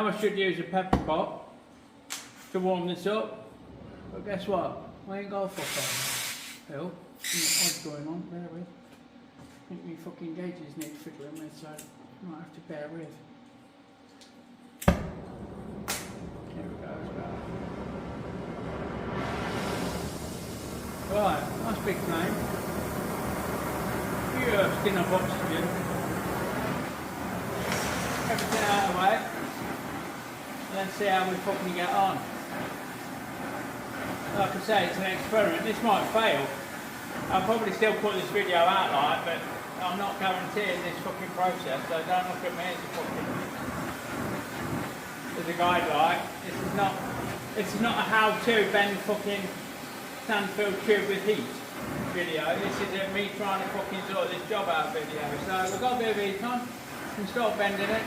I should use a pepper pot to warm this up, but guess what? I ain't got a fuck on. Hell, what's going on? Bear with. I think my fucking gauges need fiddling with, so I might have to bear with. Here we go, as well. Right, nice big flame. Just enough oxygen. Everything out of the way. And then see how we fucking get on. Like I say, it's an experiment. This might fail. I'll probably still put this video out like, but I'm not guaranteeing this fucking process, so don't look at me as a fucking as a guide like. This is not a how-to bend fucking sand-filled tube with heat video. This is me trying to fucking sort this job out video. So we've got a bit of heat on, we can start bending it.